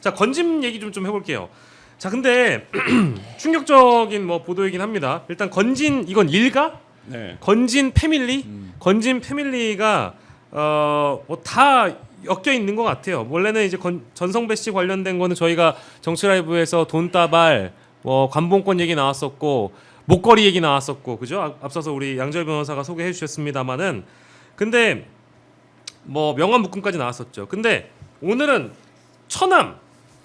자, 건진 얘기 좀 해볼게요. 자, 근데 충격적인 뭐 보도이긴 합니다. 일단 건진 이건 일가? 네. 건진 패밀리? 건진 패밀리가 뭐 다 엮여 있는 것 같아요. 원래는 이제 전성배 씨 관련된 거는 저희가 정치라이브에서 돈다발, 뭐 관봉권 얘기 나왔었고 목걸이 얘기 나왔었고, 그죠? 앞서서 우리 양절 변호사가 소개해 주셨습니다만은, 근데 뭐 명함 묶음까지 나왔었죠. 근데 오늘은 처남,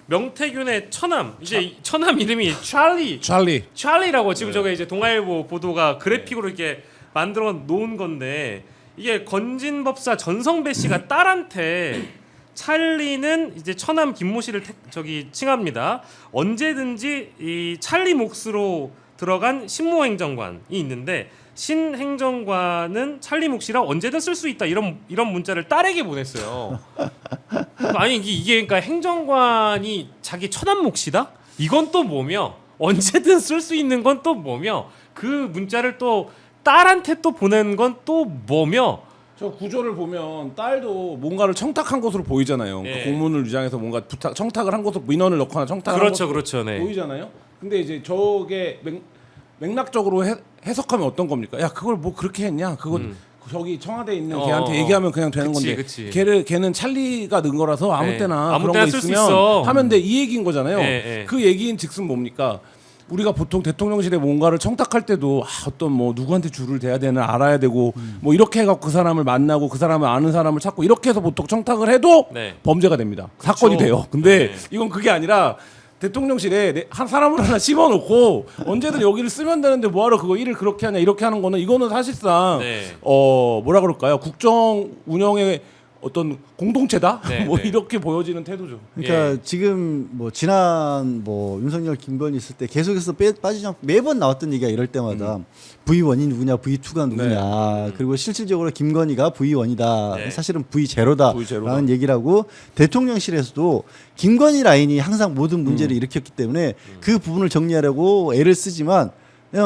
명태균의 처남, 이제 처남 이름이 찰리라고 지금 저게 이제 동아일보 보도가 그래픽으로 이렇게 만들어 놓은 건데, 이게 건진법사 전성배 씨가 딸한테 찰리는 이제 처남 김모 씨를 칭합니다. 언제든지 이 찰리 몫으로 들어간 신모 행정관이 있는데, 신 행정관은 찰리 몫이라 언제든 쓸 수 있다, 이런 문자를 딸에게 보냈어요. 아니 이게 그러니까 행정관이 자기 처남 몫이다? 이건 또 뭐며, 언제든 쓸 수 있는 건 또 뭐며, 그 문자를 또 딸한테 또 보낸 건 또 뭐며. 저 구조를 보면 딸도 뭔가를 청탁한 것으로 보이잖아요. 네. 그러니까 공문을 위장해서 뭔가 청탁을 한 것으로, 민원을 넣거나 청탁을 한 것으로 그렇죠, 네. 보이잖아요. 근데 이제 저게 맥락적으로 해석하면 어떤 겁니까? 야, 그걸 뭐 그렇게 했냐? 그건 저기 청와대에 있는 걔한테 얘기하면 그냥 되는 건데, 걔는 찰리가 넣은 거라서 아무 때나 그런 거 있으면 하면 돼, 이 얘기인 거잖아요. 네. 그 얘기인 즉슨 뭡니까? 우리가 보통 대통령실에 뭔가를 청탁할 때도 어떤 뭐 누구한테 줄을 대야 되는 알아야 되고 뭐 이렇게 해갖고 그 사람을 만나고 그 사람을 아는 사람을 찾고 이렇게 해서 보통 청탁을 해도 범죄가 됩니다. 그쵸. 사건이 돼요. 근데 이건 그게 아니라 대통령실에 한 사람을 하나 심어놓고 언제든 여기를 쓰면 되는데 뭐하러 그거 일을 그렇게 하냐, 이렇게 하는 거는, 이거는 사실상 뭐라 그럴까요? 국정 운영의 어떤 공동체다? 뭐 이렇게 보여지는 태도죠. 그러니까 지금 뭐 지난 뭐 윤석열 김건희 있을 때 계속해서 빠지지 않고 매번 나왔던 얘기가 이럴 때마다 V1이 누구냐, V2가 누구냐, 그리고 실질적으로 김건희가 V1이다, 사실은 V0다라는 얘기를 하고, 대통령실에서도 김건희 라인이 항상 모든 문제를 일으켰기 때문에 그 부분을 정리하려고 애를 쓰지만,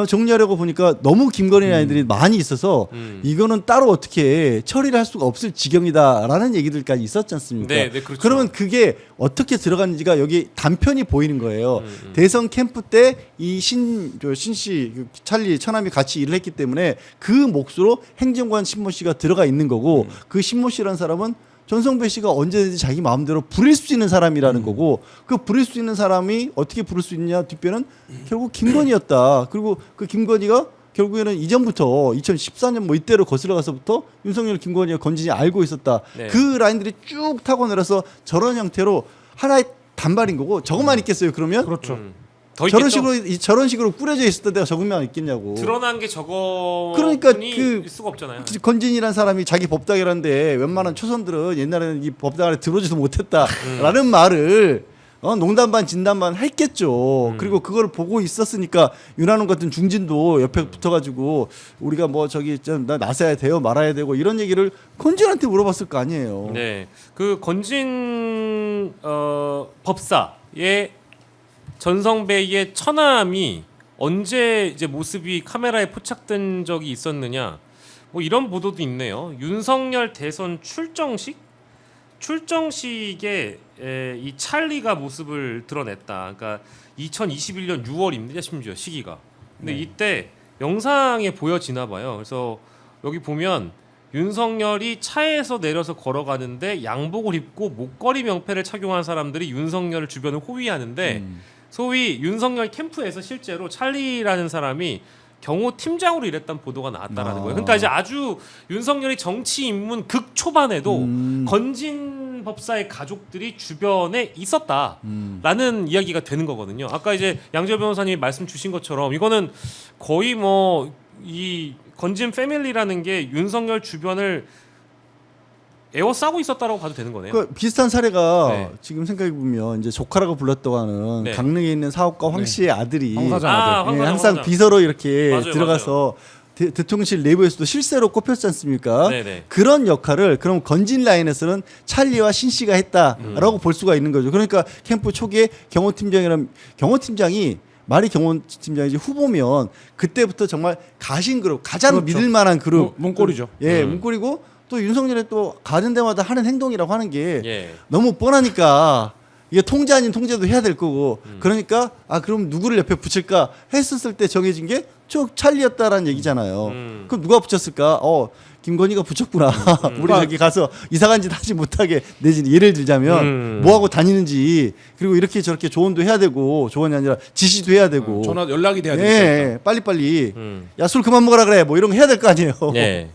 정리하려고 보니까 너무 김건희 라인들이 많이 있어서 이거는 따로 어떻게 처리를 할 수가 없을 지경이다라는 얘기들까지 있었지 않습니까? 그렇죠. 그러면 그게 어떻게 들어갔는지가 여기 단편이 보이는 거예요. 대선 캠프 때 이 신씨 찰리 처남이 같이 일을 했기 때문에 그 몫으로 행정관 신모 씨가 들어가 있는 거고, 그 신모 씨라는 사람은 전성배 씨가 언제든지 자기 마음대로 부릴 수 있는 사람이라는 거고, 그 부릴 수 있는 사람이 어떻게 부를 수 있냐, 뒷배는 결국 김건희였다. 그리고 그 김건희가 결국에는 이전부터 2014년 뭐 이때로 거슬러 가서부터 윤석열, 김건희가 건진이 알고 있었다. 그 라인들이 쭉 타고 내려서 저런 형태로 하나의 단발인 거고, 저것만 있겠어요 그러면? 그렇죠. 저런 식으로 꾸려져 있었던 데가 저것만 있겠냐고. 드러난 게 저거. 그러니까 일 수가 없잖아요. 건진이라는 사람이 자기 법당이라는데 웬만한 초선들은 옛날에는 이 법당 안에 들어오지도 못했다라는 말을 농담 반 진담 반 했겠죠. 그리고 그걸 보고 있었으니까 윤한홍 같은 중진도 옆에 붙어가지고 우리가 뭐 저기 좀 나서야 돼요, 말아야 되고, 이런 얘기를 건진한테 물어봤을 거 아니에요. 네, 그 건진 법사의 전성배의 처남이 언제 이제 모습이 카메라에 포착된 적이 있었느냐, 뭐 이런 보도도 있네요. 윤석열 대선 출정식에 이 찰리가 모습을 드러냈다. 그러니까 2021년 6월입니다. 심지어 시기가. 근데 이때 영상에 보여지나 봐요. 그래서 여기 보면 윤석열이 차에서 내려서 걸어가는데 양복을 입고 목걸이 명패를 착용한 사람들이 윤석열 주변을 호위하는데, 소위 윤석열 캠프에서 실제로 찰리라는 사람이 경호 팀장으로 일했던 보도가 나왔다라는 거예요. 그러니까 이제 아주 윤석열이 정치 입문 극 초반에도 건진 법사의 가족들이 주변에 있었다라는 이야기가 되는 거거든요. 아까 이제 양절 변호사님이 말씀 주신 것처럼 이거는 거의 뭐 이 건진 패밀리라는 게 윤석열 주변을 에워싸고 있었다라고 봐도 되는 거네요. 그 비슷한 사례가 지금 생각해 보면 이제 조카라고 불렀다고 하는 강릉에 있는 사업가 황 씨의 아들이 항상 비서로 이렇게 들어가서 대통령실 내부에서도 실세로 꼽혔지 않습니까? 그런 역할을 그럼 건진 라인에서는 찰리와 신 씨가 했다라고 볼 수가 있는 거죠. 그러니까 캠프 초기에 경호팀장이 말이 경호팀장이지 후보면 그때부터 정말 가신 그룹, 가장 믿을 만한 그룹, 문고리죠. 문고리고, 또 윤석열이 또 가는 데마다 하는 행동이라고 하는 게 너무 뻔하니까 이게 통제 아닌 통제도 해야 될 거고 그러니까 그럼 누구를 옆에 붙일까 했었을 때 정해진 게 저 찰리였다라는 얘기잖아요. 그럼 누가 붙였을까? 김건희가 붙였구나. 우리 저기 가서 이상한 짓 하지 못하게 내지는 예를 들자면 뭐 하고 다니는지 그리고 이렇게 저렇게 조언도 해야 되고 조언이 아니라 지시도 해야 되고 전화 연락이 돼야 되니까. 예, 빨리빨리 야 술 그만 먹으라 그래 뭐 이런 거 해야 될 거 아니에요. 네.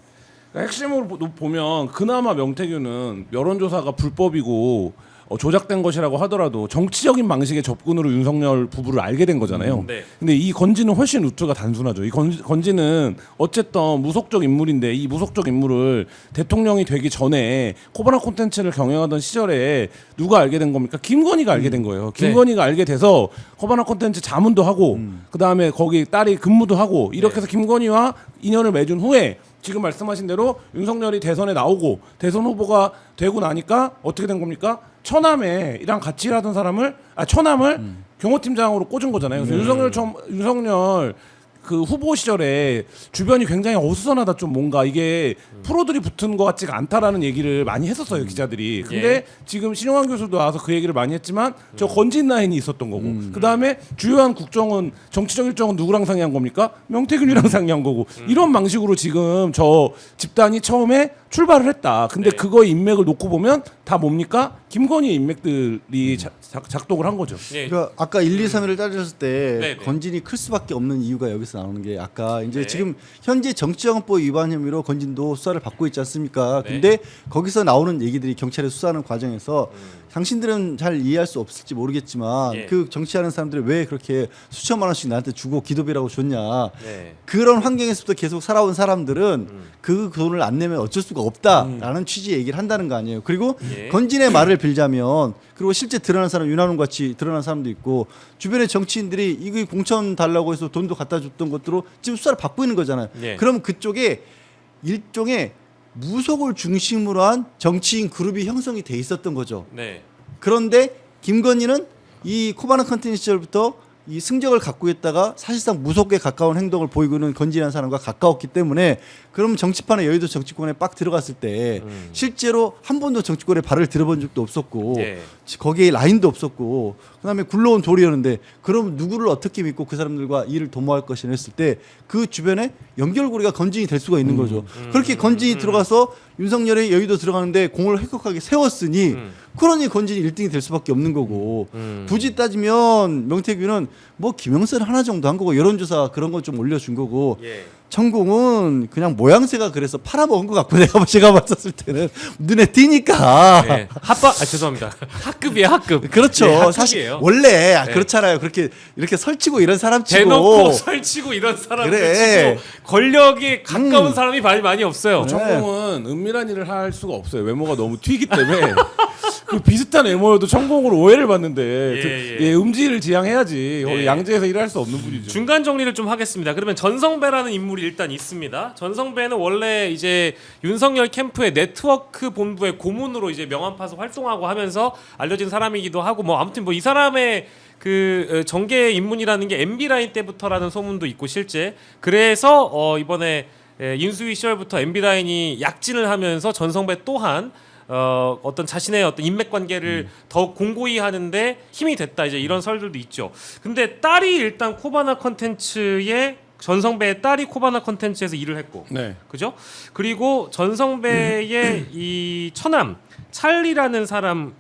그러니까 핵심으로 보면 그나마 명태균은 여론조사가 불법이고 조작된 것이라고 하더라도 정치적인 방식의 접근으로 윤석열 부부를 알게 된 거잖아요. 네. 근데 이 건지는 훨씬 루트가 단순하죠. 이 건지는 어쨌든 무속적 인물인데 이 무속적 인물을 대통령이 되기 전에 코바나 콘텐츠를 경영하던 시절에 누가 알게 된 겁니까? 김건희가 알게 된 거예요. 김건희가 알게 돼서 코바나 콘텐츠 자문도 하고 그 다음에 거기 딸이 근무도 하고 이렇게 해서 김건희와 인연을 맺은 후에 지금 말씀하신 대로 윤석열이 대선에 나오고 대선 후보가 되고 나니까 어떻게 된 겁니까? 처남에랑 같이 일하던 사람을 처남을 경호팀장으로 꽂은 거잖아요. 그래서 윤석열 그 후보 시절에 주변이 굉장히 어수선하다 좀 뭔가 이게 프로들이 붙은 것 같지가 않다라는 얘기를 많이 했었어요 기자들이. 근데 예. 지금 신용환 교수도 와서 그 얘기를 많이 했지만 저 건진 라인이 있었던 거고 그 다음에 주요한 국정은 정치적 일정은 누구랑 상의한 겁니까? 명태균이랑 상의한 거고 이런 방식으로 지금 저 집단이 처음에 출발을 했다. 근데 네. 그거의 인맥을 놓고 보면 다 뭡니까? 김건희의 인맥들이 작동을 한 거죠. 네. 그러니까 아까 1, 2, 3위를 따졌을 때 네, 네. 건진이 클 수밖에 없는 이유가 여기서 나오는 게 아까 이제 네. 지금 현재 정치자금법 위반 혐의로 건진도 수사를 받고 있지 않습니까? 네. 근데 거기서 나오는 얘기들이 경찰에 수사하는 과정에서 당신들은 잘 이해할 수 없을지 모르겠지만 예. 그 정치하는 사람들이 왜 그렇게 수천만 원씩 나한테 주고 기도비라고 줬냐. 네. 그런 환경에서부터 계속 살아온 사람들은 그 돈을 안 내면 어쩔 수가 없다라는 취지의 얘기를 한다는 거 아니에요. 그리고 예. 건진의 말을 빌자면 그리고 실제 드러난 사람 윤한홍 같이 드러난 사람도 있고 주변의 정치인들이 이거 공천 달라고 해서 돈도 갖다 줬던 것들로 지금 수사를 받고 있는 거잖아요. 예. 그럼 그쪽에 일종의 무속을 중심으로 한 정치인 그룹이 형성이 돼 있었던 거죠. 네. 그런데 김건희는 이 코바나 컨텐츠 시절부터 이 승적을 갖고 있다가 사실상 무속에 가까운 행동을 보이고 있는 건진한 사람과 가까웠기 때문에 그럼 정치판에 여의도 정치권에 빡 들어갔을 때 실제로 한 번도 정치권에 발을 들어본 적도 없었고 예. 거기에 라인도 없었고 그다음에 굴러온 돌이었는데 그럼 누구를 어떻게 믿고 그 사람들과 일을 도모할 것이냐 했을 때 그 주변에 연결고리가 건진이 될 수가 있는 거죠. 그렇게 건진이 들어가서 윤석열이 여의도 들어가는데 공을 획격하게 세웠으니 그러니 건진이 1등이 될 수밖에 없는 거고 굳이 따지면 명태균은 뭐 김영선 하나 정도 한 거고 여론조사 그런 거 좀 올려준 거고 예. 천공은 그냥 모양새가 그래서 팔아먹은 것 같고 제가 봤었을 때는 눈에 띄니까 네. 죄송합니다. 학급이에요, 학급. 그렇죠. 예, 사실 학급이에요. 원래 네. 그렇잖아요. 그렇게 이렇게 설치고 이런 사람 치고 대놓고 설치고 이런 사람들 그래. 치고 권력에 가까운 사람이 많이 없어요. 천공은 은밀한 일을 할 수가 없어요. 외모가 너무 튀기 때문에 그 비슷한 외모여도 천공으로 오해를 받는데 예. 음지를 지향해야지 예. 양재에서 일할 수 없는 분이죠. 중간 정리를 좀 하겠습니다. 그러면 전성배라는 인물이 일단 있습니다. 전성배는 원래 이제 윤석열 캠프의 네트워크 본부의 고문으로 이제 명함 파서 활동하고 하면서 알려진 사람이기도 하고 뭐 아무튼 뭐 이 사람의 그 정계 입문이라는 게 MB 라인 때부터라는 소문도 있고 실제 그래서 이번에 인수위 시절부터 MB 라인이 약진을 하면서 전성배 또한 어떤 자신의 어떤 인맥 관계를 더 공고히 하는데 힘이 됐다 이제 이런 설들도 있죠. 근데 딸이 일단 코바나 컨텐츠에 전성배의 딸이 코바나 컨텐츠에서 일을 했고, 네. 그죠? 그리고 전성배의 이 처남 찰리라는 사람은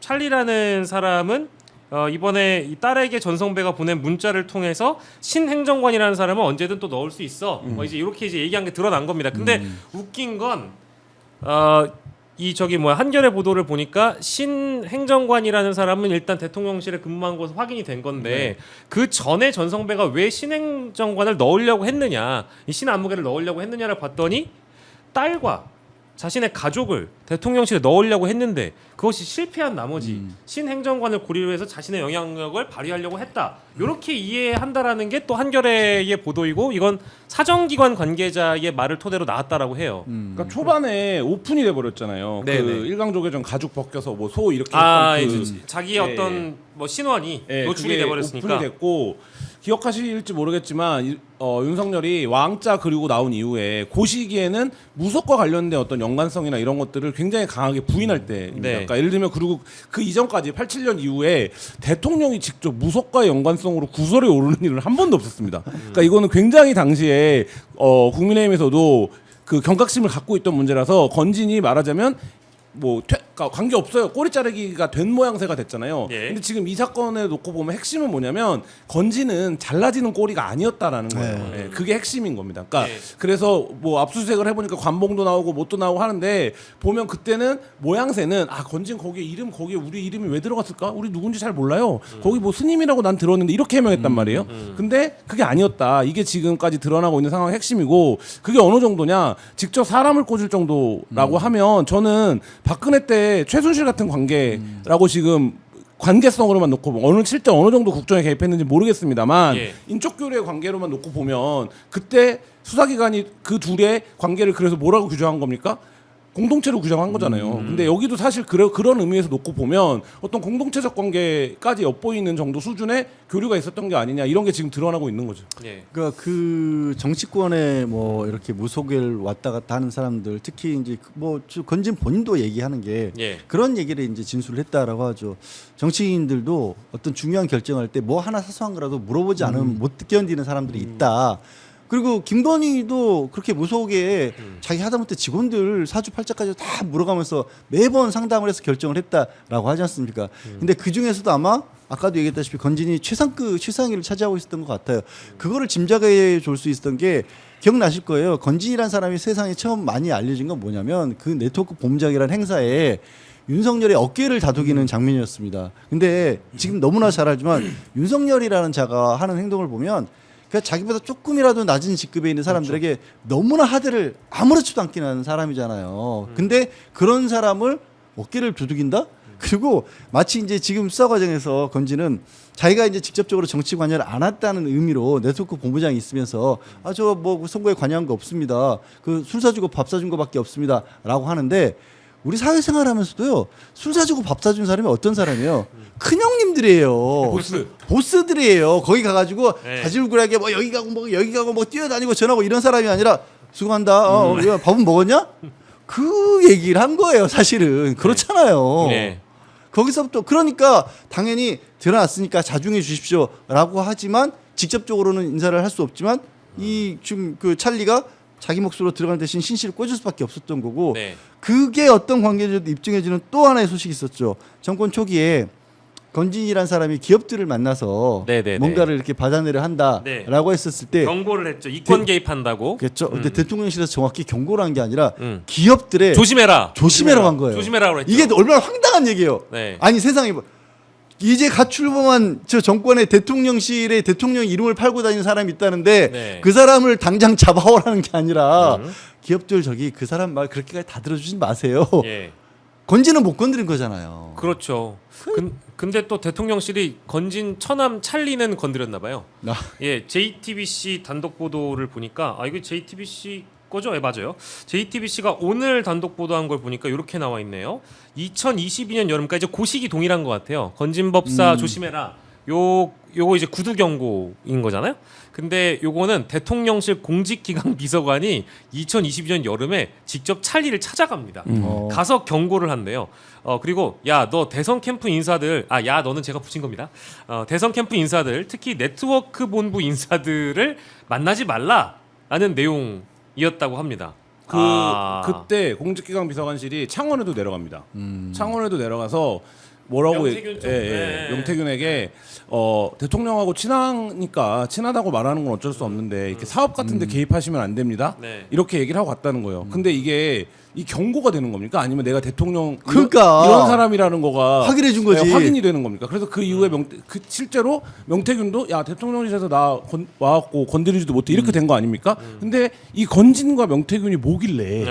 이번에 이 딸에게 전성배가 보낸 문자를 통해서 신행정관이라는 사람은 언제든 또 넣을 수 있어. 뭐 이제 이렇게 이제 얘기한 게 드러난 겁니다. 근데 웃긴 건 한겨레 보도를 보니까 신행정관이라는 사람은 일단 대통령실에 근무한 것으로 확인이 된 건데 그 전에 전성배가 왜 신행정관을 넣으려고 했느냐, 이 신안무개를 넣으려고 했느냐를 봤더니 딸과 자신의 가족을 대통령실에 넣으려고 했는데 그것이 실패한 나머지 신행정관을 고리로 해서 자신의 영향력을 발휘하려고 했다. 이렇게 이해한다라는 게 또 한겨레의 보도이고 이건 사정기관 관계자의 말을 토대로 나왔다라고 해요. 그러니까 초반에 오픈이 돼 버렸잖아요. 네네. 그 일강조계전 가죽 벗겨서 뭐 소 이렇게 아, 했던 이제 자기의 예, 어떤 뭐 신원이 예, 노출이 그게 돼 버렸으니까. 오픈이 됐고 기억하실지 모르겠지만 윤석열이 왕자 그리고 나온 이후에 그 시기에는 무속과 관련된 어떤 연관성이나 이런 것들을 굉장히 강하게 부인할 때입니다. 네. 그러니까 예를 들면 그리고 그 이전까지 87년 이후에 대통령이 직접 무속과의 연관성으로 구설에 오르는 일은 한 번도 없었습니다. 그러니까 이거는 굉장히 당시에 국민의힘에서도 그 경각심을 갖고 있던 문제라서 건진이 말하자면 그러니까 관계 없어요. 꼬리 자르기가 된 모양새가 됐잖아요. 예. 근데 지금 이 사건에 놓고 보면 핵심은 뭐냐면 건지는 잘라지는 꼬리가 아니었다라는 거예요. 예, 그게 핵심인 겁니다. 그러니까 예. 그래서 압수수색을 해보니까 관봉도 나오고 뭣도 나오고 하는데 보면 그때는 모양새는 건진 거기에 우리 이름이 왜 들어갔을까? 우리 누군지 잘 몰라요. 거기 스님이라고 난 들었는데 이렇게 해명했단 말이에요. 근데 그게 아니었다. 이게 지금까지 드러나고 있는 상황의 핵심이고 그게 어느 정도냐? 직접 사람을 꽂을 정도라고 하면 저는 박근혜 때 최순실 같은 관계라고 지금 관계성으로만 놓고 실제 어느 정도 국정에 개입했는지 모르겠습니다만 예. 인적 교류의 관계로만 놓고 보면 그때 수사기관이 그 둘의 관계를 그래서 뭐라고 규정한 겁니까? 공동체로 규정한 거잖아요. 근데 여기도 사실 그런 의미에서 놓고 보면 어떤 공동체적 관계까지 엿보이는 정도 수준의 교류가 있었던 게 아니냐 이런 게 지금 드러나고 있는 거죠. 예. 그러니까 그 정치권에 이렇게 무속을 왔다 갔다 하는 사람들 특히 이제 건진 본인도 얘기하는 게 예. 그런 얘기를 이제 진술을 했다라고 하죠. 정치인들도 어떤 중요한 결정할 때 하나 사소한 거라도 물어보지 않으면 못 견디는 사람들이 있다. 그리고 김건희도 그렇게 무속에 자기 하다못해 직원들 사주팔자까지 다 물어가면서 매번 상담을 해서 결정을 했다라고 하지 않습니까? 근데 그 중에서도 아마 아까도 얘기했다시피 건진이 최상위를 차지하고 있었던 것 같아요. 그거를 짐작해 줄 수 있었던 게 기억나실 거예요. 건진이라는 사람이 세상에 처음 많이 알려진 건 뭐냐면 그 네트워크 봄작이라는 행사에 윤석열의 어깨를 다독이는 장면이었습니다. 근데 지금 너무나 잘 알지만 윤석열이라는 자가 하는 행동을 보면 그러니까 자기보다 조금이라도 낮은 직급에 있는 사람들에게 너무나 하대를 아무렇지도 않게 하는 사람이잖아요. 근데 그런 사람을 어깨를 두들긴다? 그리고 마치 이제 지금 수사 과정에서 건지는 자기가 이제 직접적으로 정치 관여를 안 했다는 의미로 네트워크 본부장이 있으면서 저 선거에 관여한 거 없습니다. 그 술 사주고 밥 사준 거밖에 없습니다라고 하는데 우리 사회생활하면서도요 술 사주고 밥 사준 사람이 어떤 사람이에요? 큰 형님들이에요. 보스들이에요. 거기 가가지고 네. 자질구레하게 여기 가고 뛰어다니고 전하고 이런 사람이 아니라 수고한다. 야, 밥은 먹었냐? 그 얘기를 한 거예요. 사실은 그렇잖아요. 네. 거기서부터 그러니까 당연히 드러났으니까 자중해 주십시오라고 하지만 직접적으로는 인사를 할 수 없지만 이 지금 그 찰리가 자기 몫으로 들어가는 대신 신씨를 꽂을 수밖에 없었던 거고 네. 그게 어떤 관계인지도 입증해주는 또 하나의 소식이 있었죠. 정권 초기에 건진이라는 사람이 기업들을 만나서 네네네. 뭔가를 이렇게 받아내려 한다라고 네. 했었을 때 경고를 했죠. 이권 개입한다고. 그렇죠. 근데 대통령실에서 정확히 경고를 한 게 아니라 음. 기업들의 조심해라. 한 거예요. 조심해라고 했죠. 이게 얼마나 황당한 얘기예요. 네. 아니 세상에 이제 갓 출범한 저 정권의 대통령실에 대통령 이름을 팔고 다니는 사람이 있다는데 네. 그 사람을 당장 잡아오라는 게 아니라 기업들 그 사람 말 그렇게까지 다 들어주지 마세요. 예. 건지는 못 건드린 거잖아요. 그렇죠. 근데 또 대통령실이 건진 처남 찰리는 건드렸나 봐요. 아. 예, JTBC 단독 보도를 보니까 이거 JTBC 거죠? 예, 맞아요. JTBC가 오늘 단독 보도한 걸 보니까 이렇게 나와 있네요. 2022년 여름까지 그 시기 동일한 것 같아요. 건진법사 조심해라. 요거 이제 구두 경고인 거잖아요. 근데 요거는 대통령실 공직기강 비서관이 2022년 여름에 직접 찰리를 찾아갑니다. 가서 경고를 한대요. 그리고 야 너 대선 캠프 인사들 너는 제가 붙인 겁니다. 대선 캠프 인사들 특히 네트워크 본부 인사들을 만나지 말라라는 내용이었다고 합니다. 그때 공직기강 비서관실이 창원에도 내려갑니다. 창원에도 내려가서 뭐라고 명태균 쪽. 네. 명태균에게 대통령하고 친하다고 말하는 건 어쩔 수 없는데 이렇게 사업 같은데 개입하시면 안 됩니다. 네. 이렇게 얘기를 하고 갔다는 거예요. 근데 이게 이 경고가 되는 겁니까? 아니면 내가 대통령 그러니까. 이런 사람이라는 거가 확인해 준 거지. 확인이 되는 겁니까? 그래서 그 이후에 실제로 명태균도 대통령실에서 나 와갖고 건드리지도 못해 이렇게 된 거 아닙니까? 근데 이 건진과 명태균이 뭐길래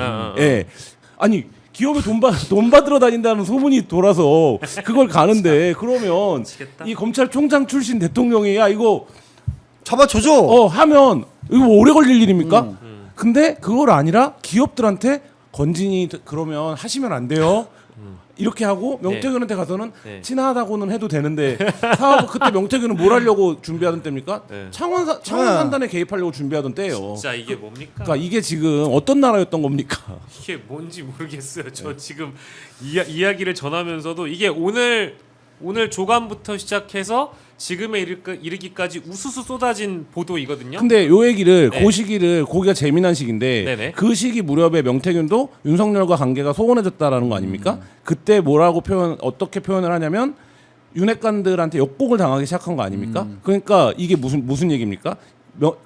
아니 기업에 돈 받으러 다닌다는 소문이 돌아서 그걸 가는데 그러면 미치겠다. 이 검찰총장 출신 대통령이 이거 잡아줘줘. 하면 이거 오래 걸릴 일입니까? 근데 그걸 아니라 기업들한테 건진이 그러면 하시면 안 돼요. 이렇게 하고 명태균한테 가서는 네. 친하다고는 해도 되는데 사업 그때 명태균은 뭘 하려고 준비하던 때입니까? 네. 창원 산단에 개입하려고 준비하던 때예요. 진짜 이게 뭡니까? 그러니까 이게 지금 어떤 나라였던 겁니까? 이게 뭔지 모르겠어요. 저 지금 이야기를 전하면서도 이게 오늘 조간부터 시작해서 지금에 이르기까지 우수수 쏟아진 보도이거든요. 근데 요 얘기를 네. 그 시기를 거기가 재미난 시기인데 네네. 그 시기 무렵에 명태균도 윤석열과 관계가 소원해졌다라는 거 아닙니까? 그때 뭐라고 어떻게 표현을 하냐면 윤핵관들한테 역곡을 당하기 시작한 거 아닙니까? 그러니까 이게 무슨 얘기입니까?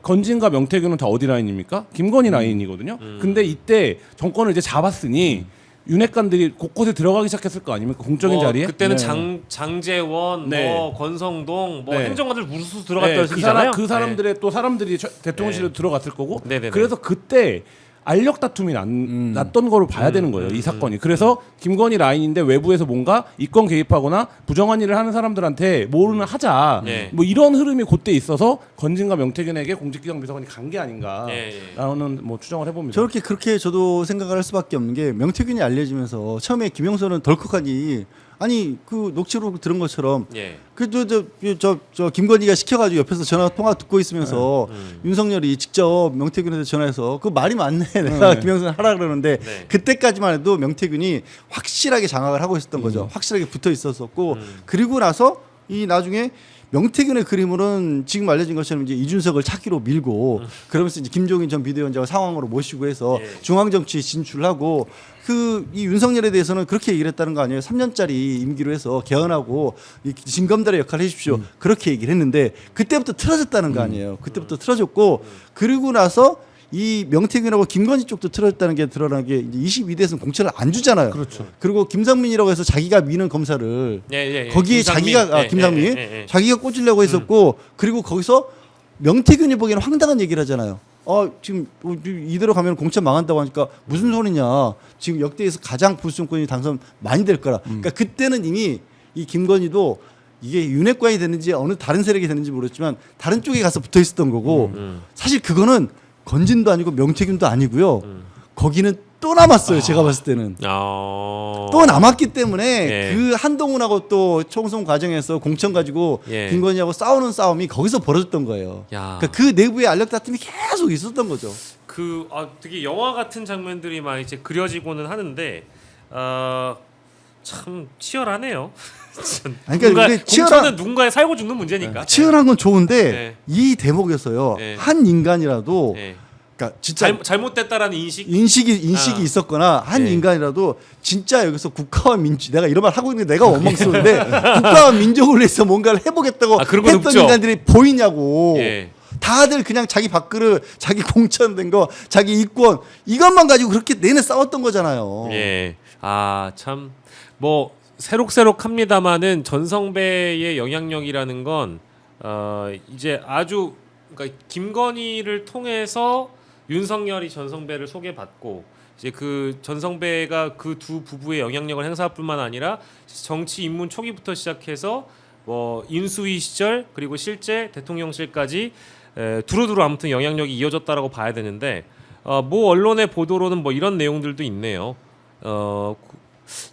건진과 명태균은 다 어디 라인입니까? 김건희 라인이거든요. 근데 이때 정권을 이제 잡았으니 윤핵관들이 곳곳에 들어가기 시작했을 거 아닙니까? 공적인 자리에. 그때는 네. 장제원, 네. 뭐 권성동, 뭐 네. 행정관들 우수수 들어갔다 네, 얘기잖아요. 그 사람들의 또 사람들이 대통령실로 네. 들어갔을 거고. 네네네. 그래서 그때 알력 다툼이 났던 거로 봐야 되는 거예요. 이 사건이. 그래서 김건희 라인인데 외부에서 뭔가 이권 개입하거나 부정한 일을 하는 사람들한테 뭐는 하자. 네. 뭐 이런 흐름이 그때 있어서 건진과 명태균에게 공직기강비서관이 간 게 아닌가라는 예. 뭐 추정을 해봅니다. 그렇게 저도 생각을 할 수밖에 없는 게 명태균이 알려지면서 처음에 김영선은 덜컥하니 아니 그 녹취록 들은 것처럼 예. 저 김건희가 시켜가지고 옆에서 전화 통화 듣고 있으면서 윤석열이 직접 명태균한테 전화해서 그 말이 맞네 내가 김영선 하라 그러는데 네. 그때까지만 해도 명태균이 확실하게 장악을 하고 있었던 거죠. 확실하게 붙어 있었었고 그리고 나서 이 나중에 명태균의 그림으로는 지금 알려진 것처럼 이제 이준석을 차기로 밀고 그러면서 이제 김종인 전 비대위원장을 상황으로 모시고 해서 예. 중앙 정치에 진출하고 이 윤석열에 대해서는 그렇게 얘기를 했다는 거 아니에요? 3년짜리 임기로 해서 개헌하고 이 진검다리 역할을 해주십시오. 그렇게 얘기를 했는데 그때부터 틀어졌다는 거 아니에요? 그때부터 틀어졌고 그리고 나서 이 명태균하고 김건희 쪽도 틀어졌다는 게 드러난 게 이제 22대에서는 공천을 안 주잖아요. 그렇죠. 그리고 김상민이라고 해서 자기가 미는 검사를 예. 거기에 김상민. 자기가 김상민 예. 자기가 꽂으려고 했었고 그리고 거기서 명태균이 보기에는 황당한 얘기를 하잖아요. 지금 이대로 가면 공천 망한다고 하니까 무슨 소리냐. 지금 역대에서 가장 보수 정권이 당선 많이 될 거라. 그러니까 그때는 이미 이 김건희도 이게 윤핵관이 됐는지 어느 다른 세력이 됐는지 모르겠지만 다른 쪽에 가서 붙어 있었던 거고 사실 그거는 건진도 아니고 명태균도 아니고요. 거기는 또 남았어요. 제가 봤을 때는. 또 남았기 때문에 예. 그 한동훈하고 또 총선 과정에서 공천 가지고 예. 김건희하고 싸우는 싸움이 거기서 벌어졌던 거예요. 야. 그러니까 그 내부의 알력 다툼이 계속 있었던 거죠. 되게 영화 같은 장면들이 막 이제 그려지고는 하는데 참 치열하네요. 아니, 그러니까 이게 공천은 누군가의 살고 죽는 문제니까. 치열한 건 좋은데 네. 이 대목에서요. 네. 한 인간이라도 예. 그러니까 진짜 잘못됐다라는 인식. 인식이 있었거나 한 네. 인간이라도 진짜 여기서 국가와 민주 내가 이런 말 하고 있는 게 내가 원망스러운데 국가와 민족을 위해서 뭔가를 해보겠다고 그런 건 했던 없죠. 인간들이 보이냐고. 예. 다들 그냥 자기 밥그릇, 자기 공천된 거, 자기 이권 이것만 가지고 그렇게 내내 싸웠던 거잖아요. 예. 참 뭐 새록새록합니다마는 전성배의 영향력이라는 건 이제 아주 그러니까 김건희를 통해서 윤석열이 전성배를 소개받고 이제 그 전성배가 그 두 부부의 영향력을 행사할 뿐만 아니라 정치 입문 초기부터 시작해서 뭐 인수위 시절 그리고 실제 대통령실까지 두루두루 아무튼 영향력이 이어졌다라고 봐야 되는데 뭐 언론의 보도로는 뭐 이런 내용들도 있네요.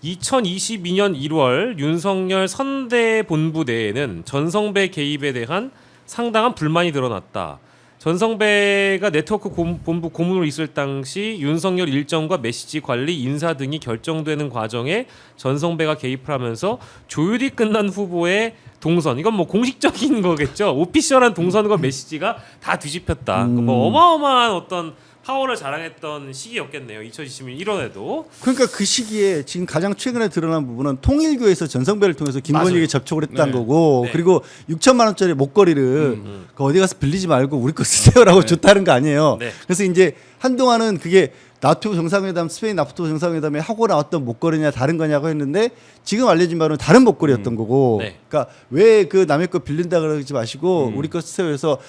2022년 1월 윤석열 선대본부 내에는 전성배 개입에 대한 상당한 불만이 드러났다. 전성배가 네트워크 본부 고문으로 있을 당시 윤석열 일정과 메시지 관리, 인사 등이 결정되는 과정에 전성배가 개입을 하면서 조율이 끝난 후보의 동선, 이건 뭐 공식적인 거겠죠. 오피셜한 동선과 메시지가 다 뒤집혔다. 뭐 어마어마한 어떤 파워를 자랑했던 시기였겠네요. 2020년 1월에도. 그러니까 그 시기에 지금 가장 최근에 드러난 부분은 통일교에서 전성배를 통해서 김건희에게 접촉을 했다는 거고 네. 그리고 6천만 원짜리 목걸이를 그 어디 가서 빌리지 말고 우리 거 쓰세요라고 줬다는 거 아니에요. 네. 그래서 이제 한동안은 그게 나토 정상회담, 스페인 나토 정상회담에 하고 나왔던 목걸이냐 다른 거냐고 했는데 지금 알려진 바는 다른 목걸이였던 거고. 네. 그러니까 왜 그 남의 거 빌린다 그러지 마시고 우리 거 쓰세요 해서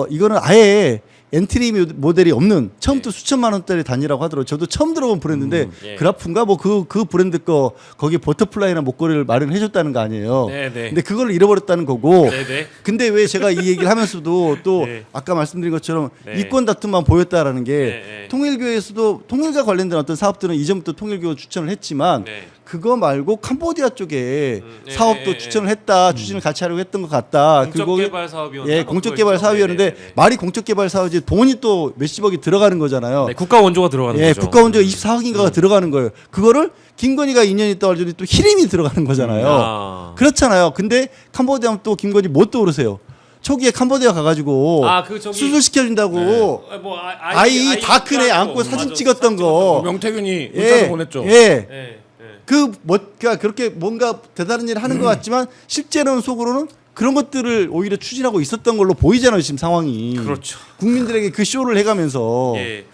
이거는 아예 엔트리 모델이 없는 처음부터 수천만 원짜리 단위라고 하더라고요. 저도 처음 들어본 브랜드인데 예. 그라프인가 뭐 그 브랜드 거 거기 버터플라이나 목걸이를 마련해 줬다는 거 아니에요. 네네. 근데 그걸 잃어버렸다는 거고. 네네. 근데 왜 제가 이 얘기를 하면서도 또 네. 아까 말씀드린 것처럼 네. 이권 다툼만 보였다라는 게 네. 통일교에서도 통일과 관련된 어떤 사업들은 이전부터 통일교 추천을 했지만 네. 그거 말고 캄보디아 쪽에 예, 사업도 예, 추천을 했다. 추진을 같이 하려고 했던 것 같다. 공적개발 사업이었나? 예, 공적개발 사업이었는데 말이 공적개발 사업이지 돈이 또 몇십억이 들어가는 거잖아요. 네, 국가 원조가 들어가는 예, 거죠. 국가 원조가 24억인가가 들어가는 거예요. 그거를 김건희가 2년 있다 하더니 또 히림이 들어가는 거잖아요. 아. 그렇잖아요. 근데 캄보디아 또 김건희 못 떠오르세요. 초기에 캄보디아 가가지고 그 저기 수술 시켜준다고 네. 뭐 아이 다 큰애 안고 사진 찍었던 거. 명태균이 문자도 보냈죠. 예. 예. 예. 그러니까 그렇게 뭔가 대단한 일을 하는 것 같지만 실제로는 속으로는 그런 것들을 오히려 추진하고 있었던 걸로 보이잖아요. 지금 상황이. 그렇죠. 국민들에게 그 쇼를 해가면서. 예.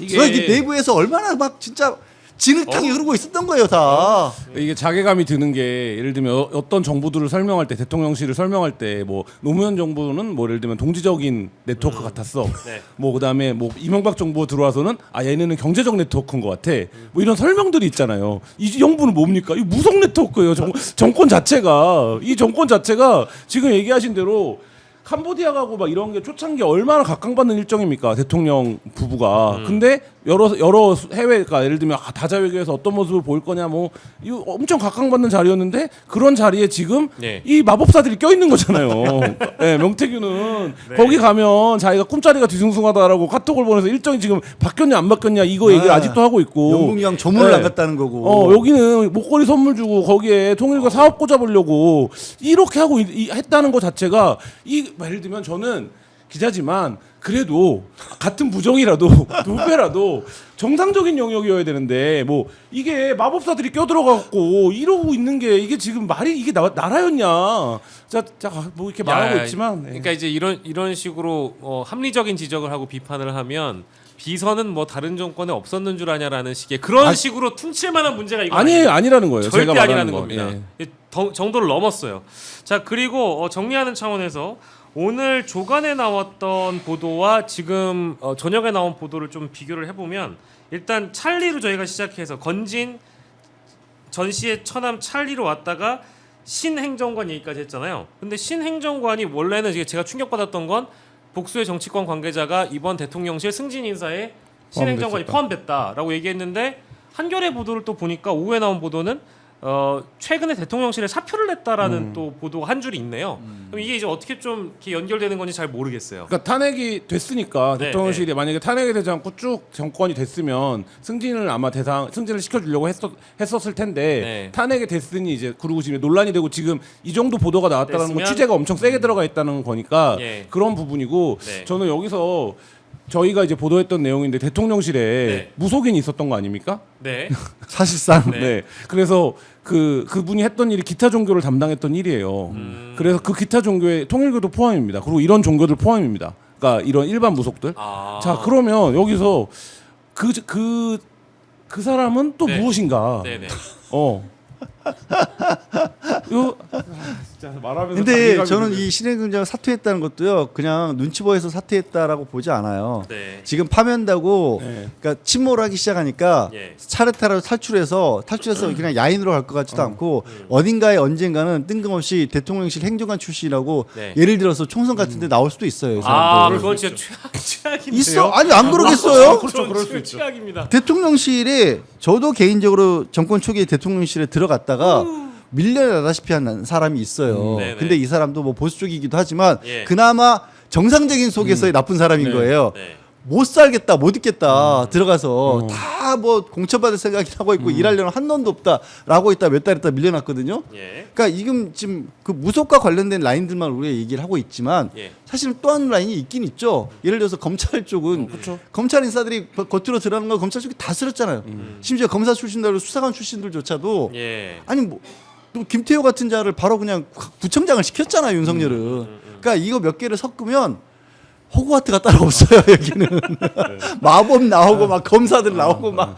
이게 내부에서 얼마나 막 진짜 진흙탕이 흐르고 있었던 거예요, 다. 이게 자괴감이 드는 게 예를 들면 어떤 정부들을 설명할 때 대통령실을 설명할 때 뭐 노무현 정부는 뭐 예를 들면 동지적인 네트워크 같았어. 네. 뭐 그다음에 뭐 이명박 정부 들어와서는 얘네는 경제적 네트워크인 것 같아. 뭐 이런 설명들이 있잖아요. 이 정부는 뭡니까? 이 무속 네트워크예요. 정권 자체가 이 정권 자체가 지금 얘기하신 대로 캄보디아 가고 막 이런 게 초창기 얼마나 각광받는 일정입니까 대통령 부부가. 근데 여러 해외가 예를 들면 다자회교에서 어떤 모습을 보일 거냐 뭐 이거 엄청 각광받는 자리였는데 그런 자리에 지금 네. 이 마법사들이 껴 있는 거잖아요. 네, 명태균은 거기 가면 자기가 꿈자리가 뒤숭숭하다라고 카톡을 보내서 일정이 지금 바뀌었냐 안 바뀌었냐 이거 얘기를 아직도 하고 있고. 영국령 조문을 네. 안 갔다는 거고. 여기는 목걸이 선물 주고 거기에 통일과 사업 꽂아보려고 이렇게 하고 했다는 것 자체가 예를 들면 저는 기자지만 그래도 같은 부정이라도 누배라도 정상적인 영역이어야 되는데 뭐 이게 마법사들이 껴들어갖고 이러고 있는 게 이게 지금 말이 이게 나라였냐? 뭐 이렇게 말하고 있지만. 그러니까 이제 이런 식으로 합리적인 지적을 하고 비판을 하면 비선은 뭐 다른 정권에 없었는 줄 아냐라는 식의 그런 식으로 퉁칠 만한 문제가 이거 아니라는 거예요. 절대 제가 말하는 아니라는 거. 겁니다. 예. 정도를 넘었어요. 자, 그리고 정리하는 차원에서 오늘 조간에 나왔던 보도와 지금 저녁에 나온 보도를 좀 비교를 해보면 일단 찰리로 저희가 시작해서 건진 전 씨의 처남 찰리로 왔다가 신행정관 얘기까지 했잖아요. 근데 신행정관이 원래는 제가 충격받았던 건 복수의 정치권 관계자가 이번 대통령실 승진 인사에 신행정관이 포함됐다라고 얘기했는데 한겨레 보도를 또 보니까 오후에 나온 보도는 최근에 대통령실에 사표를 냈다라는 또 보도가 한 줄이 있네요. 그럼 이게 이제 어떻게 좀 이렇게 연결되는 건지 잘 모르겠어요. 그러니까 탄핵이 됐으니까 네, 대통령실이 만약에 탄핵이 되지 않고 쭉 정권이 됐으면 승진을 시켜주려고 했었을 텐데 네. 탄핵이 됐으니 이제 그러고 지금 논란이 되고 지금 이 정도 보도가 나왔다는 건 됐으면? 취재가 엄청 세게 들어가 있다는 거니까 예. 그런 부분이고 네. 저는 여기서 저희가 이제 보도했던 내용인데 대통령실에 네. 무속인이 있었던 거 아닙니까? 네. 사실상. 네. 그래서 그분이 했던 일이 기타 종교를 담당했던 일이에요. 그래서 그 기타 종교에 통일교도 포함입니다. 그리고 이런 종교들 포함입니다. 그러니까 이런 일반 무속들. 자, 그러면 여기서 그 사람은 또 네. 무엇인가? 네네. 진짜 말하면서 근데 자괴감이 저는 드네요. 이 신행정장 사퇴했다는 것도요, 그냥 눈치 보여서 사퇴했다라고 보지 않아요. 네. 지금 파면다고, 네. 그러니까 침몰하기 시작하니까 예. 차례타로 탈출해서 그냥 야인으로 갈 것 같지도 않고 어딘가에 언젠가는 뜬금없이 대통령실 행정관 출신이라고 네. 예를 들어서 총선 같은데 나올 수도 있어요. 이 사람도. 그건 진짜 최악인데요. 있어? 아니 안 그러겠어요? 그렇죠, 그럴 수 있죠. 최악입니다. 대통령실에 저도 개인적으로 정권 초기에 대통령실에 들어갔다가 밀려나다시피 한 사람이 있어요. 네네. 근데 이 사람도 뭐 보수 쪽이기도 하지만 예. 그나마 정상적인 속에서의 나쁜 사람인 네. 거예요. 네. 못 살겠다, 못 있겠다 들어가서 다 뭐 공천받을 생각이 하고 있고 일하려는 한 놈도 없다라고 있다 몇 달 있다 밀려났거든요. 예. 그러니까 지금 그 무속과 관련된 라인들만 우리가 얘기를 하고 있지만 예. 사실은 또 한 라인이 있긴 있죠. 예를 들어서 검찰 쪽은 검찰 인사들이 겉으로 드러나는 거 검찰 쪽이 다 쓸었잖아요. 심지어 검사 출신들, 수사관 출신들조차도 예. 아니 뭐 또 김태호 같은 자를 바로 그냥 구청장을 시켰잖아요, 윤석열은. 그러니까 이거 몇 개를 섞으면 호그와트가 따로 없어요, 여기는. 마법 나오고 막 검사들 나오고 막.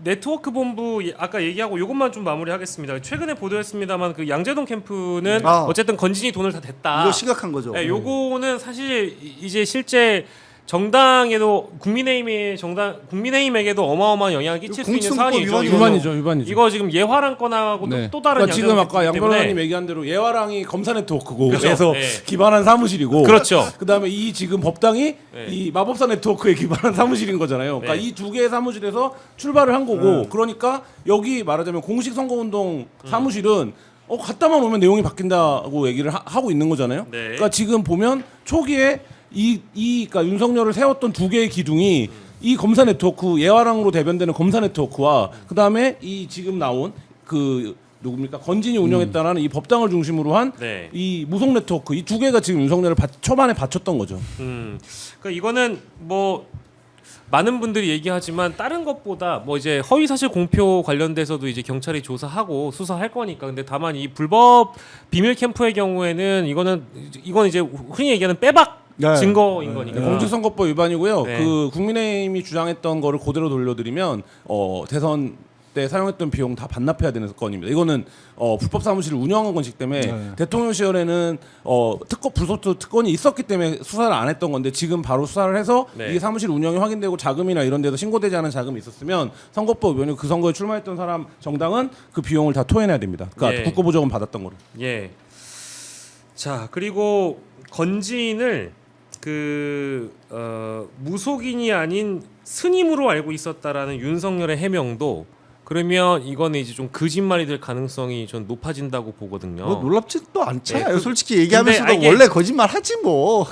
네트워크 본부 아까 얘기하고 이것만 좀 마무리하겠습니다. 최근에 보도했습니다만 그 양재동 캠프는 어쨌든 건진이 돈을 다 댔다. 이거 심각한 거죠. 네, 요거는 사실 이제 실제 정당에도 국민의힘에게도 어마어마한 영향을 끼칠 수 있는 공직선거법 사안이죠. 위반이죠. 위반이죠, 위반이죠. 이거 지금 예화랑 건하고 네. 또 다른 그러니까 지금 아까 양 양자기 변호사님 때문에 얘기한 대로 예화랑이 검사 네트워크고 그렇죠. 그래서 네. 기반한 사무실이고 그렇죠. 그다음에 이 지금 법당이 네. 이 마법사 네트워크에 기반한 사무실인 거잖아요. 그러니까 네. 이 두 개의 사무실에서 출발을 한 거고 그러니까 여기 말하자면 공식 선거운동 사무실은 갔다만 오면 내용이 바뀐다고 얘기를 하고 있는 거잖아요. 네. 그러니까 지금 보면 초기에 그러니까 윤석열을 세웠던 두 개의 기둥이 이 검사 네트워크 예화랑으로 대변되는 검사 네트워크와 그다음에 이 지금 나온 그 누굽니까 건진이 운영했다라는 이 법당을 중심으로 한 네. 이 무속 네트워크 이 두 개가 지금 윤석열을 초반에 받쳤던 거죠. 그러니까 이거는 뭐 많은 분들이 얘기하지만 다른 것보다 뭐 이제 허위 사실 공표 관련돼서도 이제 경찰이 조사하고 수사할 거니까 근데 다만 이 불법 비밀 캠프의 경우에는 이건 이제 흔히 얘기하는 빼박 네. 증거인 거니까. 공직선거법 위반이고요. 네. 그 국민의힘이 주장했던 거를 그대로 돌려드리면 대선 때 사용했던 비용 다 반납해야 되는 건입니다. 이거는 불법 사무실을 운영한 것이기 때문에 네. 대통령실에는 불소속 특권이 있었기 때문에 수사를 안 했던 건데 지금 바로 수사를 해서 네. 이게 사무실 운영이 확인되고 자금이나 이런 데서 신고되지 않은 자금이 있었으면 선거법 위반이 그 선거에 출마했던 사람 정당은 그 비용을 다 토해내야 됩니다. 그러니까 예. 국고보조금 받았던 거로. 예. 자 그리고 건진을 무속인이 아닌 스님으로 알고 있었다라는 윤석열의 해명도 그러면 이거는 이제 좀 거짓말이 될 가능성이 좀 높아진다고 보거든요. 뭐 놀랍지도 않잖아요. 네, 솔직히 얘기하면서도 근데 이게- 원래 거짓말 하지 뭐.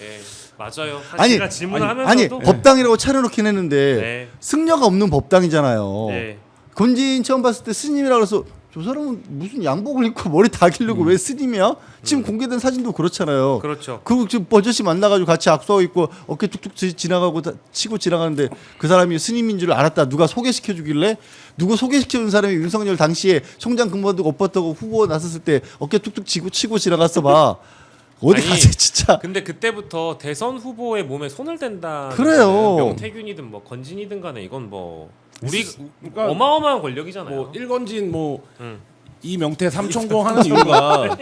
예, 맞아요. 아니, 제가 질문을 아니 하면서도 법당이라고 차려놓긴 했는데 네. 승려가 없는 법당이잖아요. 네. 건진 처음 봤을 때 스님이라 그래서 저 사람은 무슨 양복을 입고 머리 다 기르고 왜 스님이야? 지금 공개된 사진도 그렇잖아요. 그렇죠. 그리고 지금 버젓이 만나가지고 같이 악수하고 있고 어깨 툭툭 지나가고 치고 지나가는데 그 사람이 스님인 줄 알았다. 누가 소개시켜 주길래 누구 소개시켜 준 사람이 윤석열 당시에 총장 근무도 없었다고 후보 나섰을 때 어깨 툭툭 치고 지나갔어 봐. 어디 아니, 가세요 진짜. 근데 그때부터 대선 후보의 몸에 손을 댄다. 그래요. 명태균이든 뭐 건진이든 간에 이건 뭐 우리 그러니까 어마어마한 권력이잖아요. 뭐 일건진 뭐 음. 이명태 삼천공 하는 이유가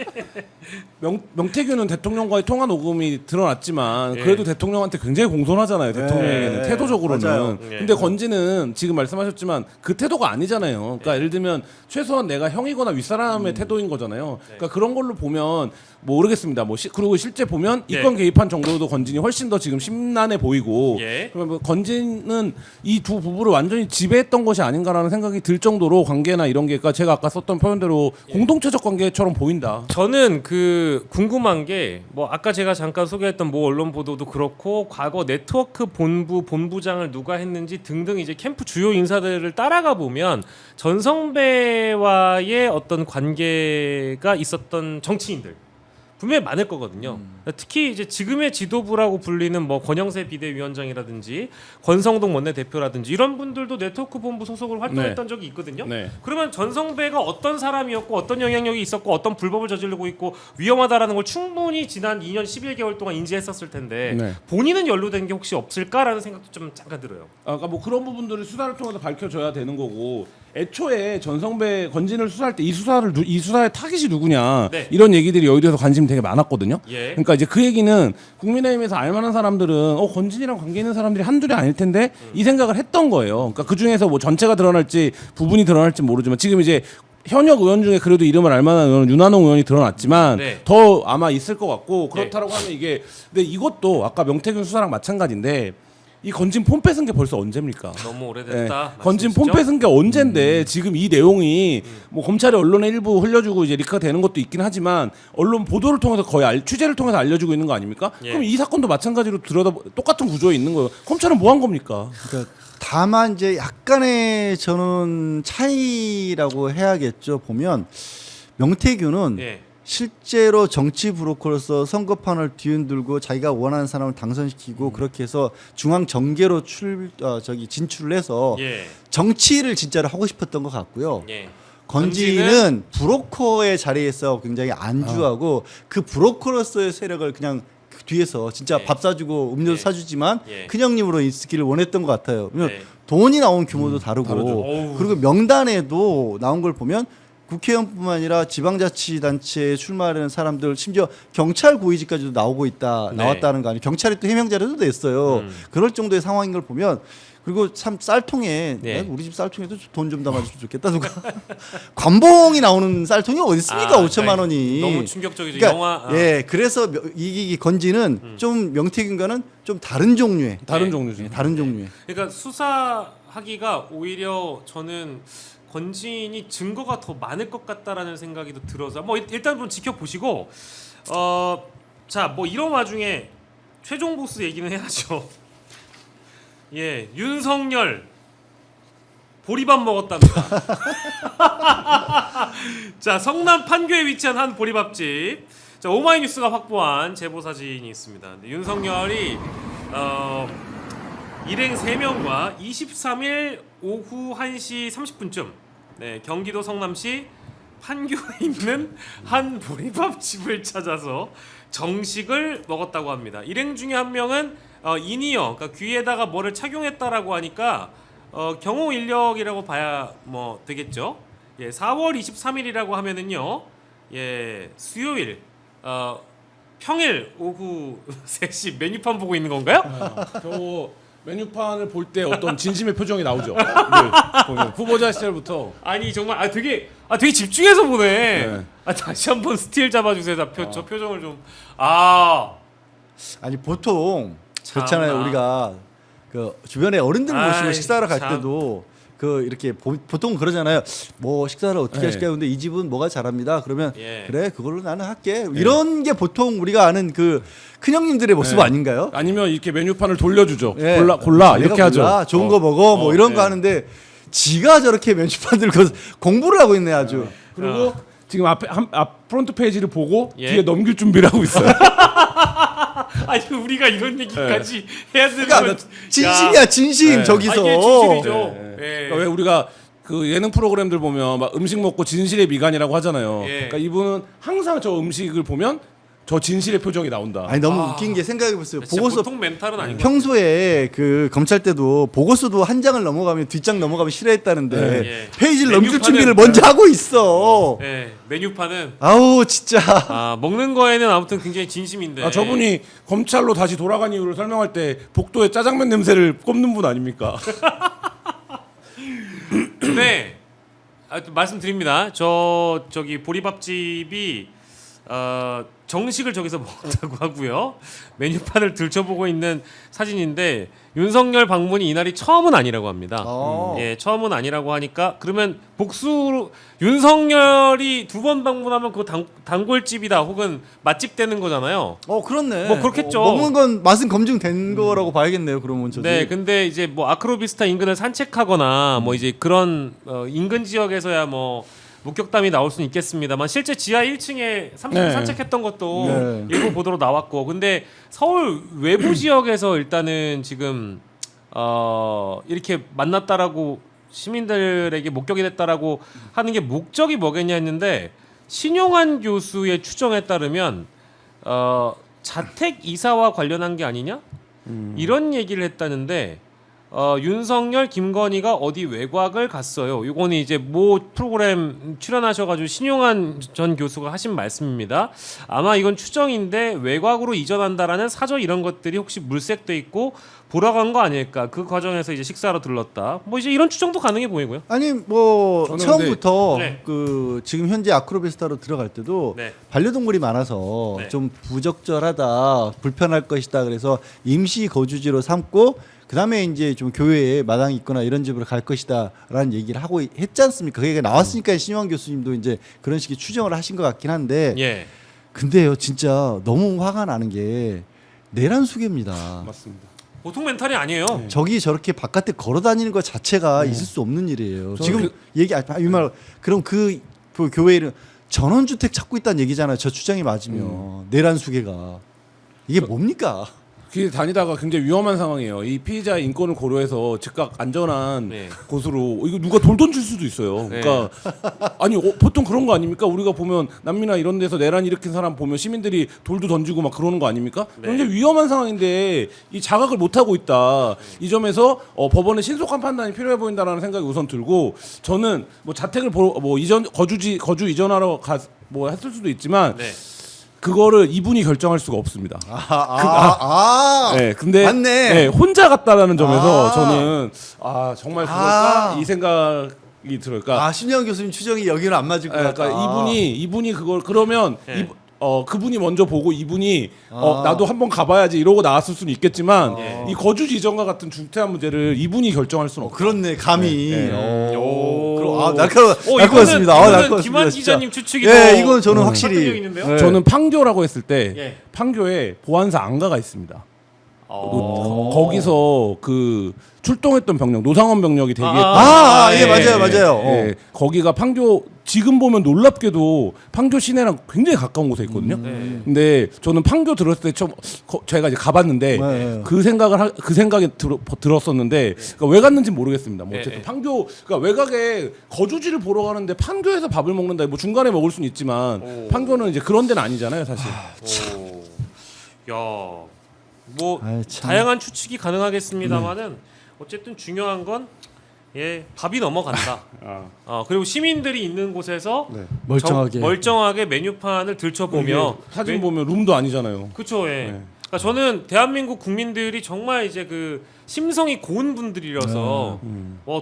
명태균은 대통령과의 통화 녹음이 드러났지만 예. 그래도 대통령한테 굉장히 공손하잖아요. 대통령에게는 예. 태도적으로는. 맞아요. 예. 근데 건지는 지금 말씀하셨지만 그 태도가 아니잖아요. 그러니까 예를 들면 최소한 내가 형이거나 윗사람의 태도인 거잖아요. 그러니까 그런 걸로 보면 모르겠습니다. 그리고 실제 보면 예. 이권 개입한 정도도 건진이 훨씬 더 지금 심란해 보이고 예. 그러면 뭐 건진은 이 두 부부를 완전히 지배했던 것이 아닌가라는 생각이 들 정도로 관계나 이런 게 그러니까 제가 아까 썼던 표현대로 공동체적 관계처럼 보인다. 저는 궁금한 게 뭐 아까 제가 잠깐 소개했던 모 언론 보도도 그렇고 과거 네트워크 본부장을 누가 했는지 등등 이제 캠프 주요 인사들을 따라가 보면 전성배와의 어떤 관계가 있었던 정치인들 분명히 많을 거거든요. 특히 이제 지금의 지도부라고 불리는 뭐 권영세 비대위원장이라든지 권성동 원내대표라든지 이런 분들도 네트워크 본부 소속으로 활동했던 적이 있거든요. 네. 그러면 전성배가 어떤 사람이었고 어떤 영향력이 있었고 어떤 불법을 저지르고 있고 위험하다라는 걸 충분히 지난 2년 11개월 동안 인지했었을 텐데 네. 본인은 연루된 게 혹시 없을까라는 생각도 좀 잠깐 들어요. 그러니까 뭐 그런 부분들을 수사를 통해서 밝혀져야 되는 거고 애초에 전성배 건진을 수사할 때 이 수사의 타깃이 누구냐 네. 이런 얘기들이 여의도에서 관심이 되게 많았거든요. 예. 그러니까 이제 그 얘기는 국민의힘에서 알만한 사람들은 건진이랑 관계 있는 사람들이 한둘이 아닐 텐데 이 생각을 했던 거예요. 그러니까 그 중에서 뭐 전체가 드러날지 부분이 드러날지 모르지만 지금 이제 현역 의원 중에 그래도 이름을 알만한 의원은 윤한홍 의원이 드러났지만 네. 더 아마 있을 것 같고 그렇다라고 하면 이게 근데 이것도 아까 명태균 수사랑 마찬가지인데 이 건진 폰 뺏은 게 벌써 언제입니까? 너무 네. 오래됐다. 건진 폰 말씀이시죠? 뺏은 게 언젠데 지금 이 내용이 뭐 검찰이 언론에 일부 흘려주고 이제 리크가 되는 것도 있긴 하지만 언론 보도를 통해서 거의 취재를 통해서 알려주고 있는 거 아닙니까? 예. 그럼 이 사건도 마찬가지로 똑같은 구조에 있는 거예요. 검찰은 뭐 한 겁니까? 그러니까 다만 이제 약간의 저는 차이라고 해야겠죠. 보면 명태균은 예. 실제로 정치 브로커로서 선거판을 뒤흔들고 자기가 원하는 사람을 당선시키고 그렇게 해서 중앙 정계로 진출을 해서 예. 정치를 진짜로 하고 싶었던 것 같고요. 예. 건진은 브로커의 자리에서 굉장히 안주하고 그 브로커로서의 세력을 그냥 그 뒤에서 진짜 예. 밥 사주고 음료도 예. 사주지만 예. 큰형님으로 있기를 원했던 것 같아요. 왜냐면 네. 돈이 나온 규모도 다르고 다르죠. 어우. 그리고 명단에도 나온 걸 보면 국회의원뿐만 아니라 지방자치단체에 출마하는 사람들 심지어 경찰 고위직까지도 나오고 있다 네. 나왔다는 거 아니에요. 경찰이 또 해명 자료도 냈어요. 그럴 정도의 상황인 걸 보면 그리고 참 쌀통에 네. 우리 집 쌀통에도 돈 좀 담아주면 좋겠다 누가 관봉이 나오는 쌀통이 어디 있습니까? 5천만 원이 너무 충격적이죠. 그러니까, 영화 예, 그래서 이 건지는 좀 명태균과는 좀 다른 종류의 다른 종류죠. 다른 종류의 그러니까 수사하기가 오히려 저는 건진이 증거가 더 많을 것 같다라는 생각이 또 들어서 뭐 일단 좀 지켜보시고 자 뭐 이런 와중에 최종 보스 얘기는 해야죠. 예, 윤석열 보리밥 먹었답니다. 자, 성남 판교에 위치한 한 보리밥집. 자, 오마이뉴스가 확보한 제보 사진이 있습니다. 근데 윤석열이 일행 3명과 23일 오후 1시 30분쯤 네, 경기도 성남시 판교에 있는 한 보리밥집을 찾아서 정식을 먹었다고 합니다. 일행 중에 한 명은 인이어, 그러니까 귀에다가 뭐를 착용했다라고 하니까 경호 인력이라고 봐야 뭐 되겠죠. 예, 4월 23일이라고 하면은요, 예, 수요일, 평일 오후 3시 메뉴판 보고 있는 건가요? 저 메뉴판을 볼 때 어떤 진심의 표정이 나오죠. 네, 보면 후보자 시절부터 아니 정말 되게 집중해서 보네. 네. 다시 한번 스틸 잡아주세요. 저 표정을 좀 아니 보통 참나. 그렇잖아요. 우리가 그 주변에 어른들 모시고 아이, 식사를 갈 참. 때도 그 이렇게 보통 그러잖아요. 뭐 식사를 어떻게 네. 하실까요? 근데 이 집은 뭐가 잘합니다. 그러면 예. 그래 그걸로 나는 할게. 이런 게 보통 우리가 아는 그 큰형님들의 모습 네. 아닌가요? 아니면 이렇게 메뉴판을 돌려주죠. 예. 골라 내가 이렇게 하죠. 골라, 좋은 거 먹어 뭐 이런 거 네. 하는데 지가 저렇게 메뉴판 들고 공부를 하고 있네 아주. 그리고 지금 앞 프론트 페이지를 보고 예. 뒤에 넘길 준비를 하고 있어요. 아니 우리가 이런 얘기까지 해야 되는 그러니까 건 진심이야 진심 네. 저기서. 이게 진심이죠. 네. 예. 그러니까 왜 우리가 그 예능 프로그램들 보면 막 음식 먹고 진실의 미간이라고 하잖아요. 예. 그러니까 이분은 항상 저 음식을 보면 저 진실의 표정이 나온다. 아니 너무 웃긴 게 생각해 보세요. 진짜 보고서 보통 멘탈은 아닌 것 평소에 그 검찰 때도 보고서도 한 장을 넘어가면 뒷장 넘어가면 싫어했다는데 예. 페이지를 넘길 메뉴판은- 준비를 먼저 하고 있어. 예, 메뉴판은 아우 진짜. 먹는 거에는 아무튼 굉장히 진심인데. 아, 저분이 검찰로 다시 돌아간 이유를 설명할 때 복도에 짜장면 냄새를 꼽는 분 아닙니까? 네. 또 말씀드립니다. 저기 보리밥집이 정식을 저기서 먹었다고 하고요. 메뉴판을 들춰보고 있는 사진인데 윤석열 방문이 이날이 처음은 아니라고 합니다. 예, 처음은 아니라고 하니까 그러면 복수로 윤석열이 2번 방문하면 그거 단골집이다 혹은 맛집 되는 거잖아요. 그렇네. 뭐 그렇겠죠. 먹는 건 맛은 검증된 거라고 봐야겠네요. 그러면 저도. 네, 근데 이제 뭐 아크로비스타 인근을 산책하거나 뭐 이제 그런 인근 지역에서야 뭐 목격담이 나올 수는 있겠습니다만 실제 지하 1층에 30분 네. 산책했던 것도 네. 일부 보도로 나왔고 근데 서울 외부 지역에서 일단은 지금 이렇게 만났다라고 시민들에게 목격이 됐다라고 하는 게 목적이 뭐겠냐 했는데 신용환 교수의 추정에 따르면 자택 이사와 관련한 게 아니냐 이런 얘기를 했다는데 윤석열, 김건희가 어디 외곽을 갔어요. 이거는 이제 모 프로그램 출연하셔가지고 신용환 전 교수가 하신 말씀입니다. 아마 이건 추정인데 외곽으로 이전한다라는 사저 이런 것들이 혹시 물색돼 있고 보러 간 거 아닐까. 그 과정에서 이제 식사로 들렀다. 뭐 이제 이런 추정도 가능해 보이고요. 아니 뭐 저는 처음부터 네. 그 지금 현재 아크로비스타로 들어갈 때도 네. 반려동물이 많아서 네. 좀 부적절하다, 불편할 것이다. 그래서 임시 거주지로 삼고 그다음에 이제 좀 교회에 마당이 있거나 이런 집으로 갈 것이다라는 얘기를 하고 했지 않습니까? 그게 나왔으니까 신용환 교수님도 이제 그런 식의 추정을 하신 것 같긴 한데 예. 근데요 진짜 너무 화가 나는 게 내란 수계입니다. 맞습니다. 보통 멘탈이 아니에요. 저기 저렇게 바깥에 걸어 다니는 것 자체가 있을 수 없는 일이에요. 저는 지금 얘기 이말 그럼 그 교회는 전원주택 찾고 있다는 얘기잖아요. 저 추정이 맞으면 내란 수계가 이게 뭡니까? 길 다니다가 굉장히 위험한 상황이에요. 이 피의자의 인권을 고려해서 즉각 안전한 네. 곳으로 이거 누가 돌 던질 수도 있어요. 그러니까 아니 보통 그런 거 아닙니까? 우리가 보면 남미나 이런 데서 내란 일으킨 사람 보면 시민들이 돌도 던지고 막 그러는 거 아닙니까? 네. 굉장히 위험한 상황인데 이 자각을 못 하고 있다. 이 점에서 법원의 신속한 판단이 필요해 보인다라는 생각이 우선 들고 저는 뭐 자택을 뭐 이전 거주 이전하러 뭐 했을 수도 있지만. 네. 그거를 이분이 결정할 수가 없습니다. 네, 근데 맞네. 네, 혼자 갔다라는 점에서 아. 저는 정말 그럴까 아. 이 생각이 들어요. 그러니까, 신영 교수님 추정이 여기는 안 맞을 것 같다. 그러니까 이분이 그걸 그러면 네. 그분이 먼저 보고 이분이 나도 한번 가봐야지 이러고 나왔을 수는 있겠지만 이 거주지 이전과 같은 중대한 문제를 이분이 결정할 수는 없고 그렇네 감히. 네, 네. 날카로웠습니다. 이거는 김한 기자님 추측이 예, 이건 저는 확실히 설득력 있는데요? 네. 저는 판교라고 했을 때 예. 판교에 보안사 안가가 있습니다. 거기서 그 출동했던 병력 노상원 병력이 대기했던 예, 맞아요. 예, 거기가 판교 지금 보면 놀랍게도 판교 시내랑 굉장히 가까운 곳에 있거든요. 네. 근데 저는 판교 들었을 때 처음 제가 이제 가봤는데 네. 그 생각이 들었었는데 그러니까 왜 갔는지 모르겠습니다. 뭐 어쨌든 네. 판교 그러니까 외곽에 거주지를 보러 가는데 판교에서 밥을 먹는다. 뭐 중간에 먹을 수는 있지만 판교는 이제 그런 데는 아니잖아요, 사실. 야, 뭐 아이, 참. 다양한 추측이 가능하겠습니다만은 어쨌든 중요한 건 밥이 넘어간다. 그리고 시민들이 있는 곳에서 멀쩡하게 메뉴판을 들춰보며 사진 보면 룸도 아니잖아요. 그렇죠. 예. 그러니까 저는 대한민국 국민들이 정말 이제 그 심성이 고운 분들이라서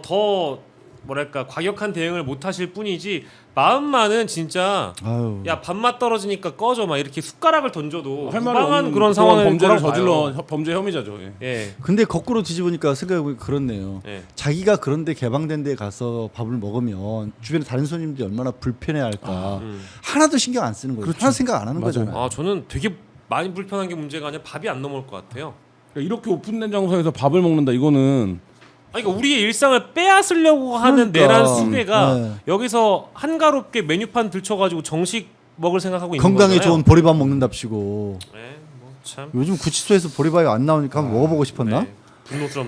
더 뭐랄까 과격한 대응을 못 하실 뿐이지 마음만은 진짜 아유. 야 밥맛 떨어지니까 꺼져 막 이렇게 숟가락을 던져도 할 말이 무방한 없는 그런 상황을 범죄를 거라고 저질러 봐요. 범죄 혐의자죠. 예. 예. 근데 거꾸로 뒤집으니까 생각해보니 그렇네요. 예. 자기가 그런데 개방된 데 가서 밥을 먹으면 주변에 다른 손님들이 얼마나 불편해할까. 하나도 신경 안 쓰는 거죠. 하나 생각 안 하는 맞아요. 거잖아요. 저는 되게 많이 불편한 게 문제가 아니라 밥이 안 넘어올 것 같아요. 그러니까 이렇게 오픈된 장소에서 밥을 먹는다 이거는 그러니까 우리의 일상을 빼앗으려고 하는 그러니까. 내란 수배가 네. 여기서 한가롭게 메뉴판 들춰가지고 정식 먹을 생각하고 있는 건강에 거잖아요. 좋은 보리밥 먹는답시고. 네, 뭐 참. 요즘 구치소에서 보리밥이 안 나오니까 한번 먹어보고 싶었나? 네, 분노스럽.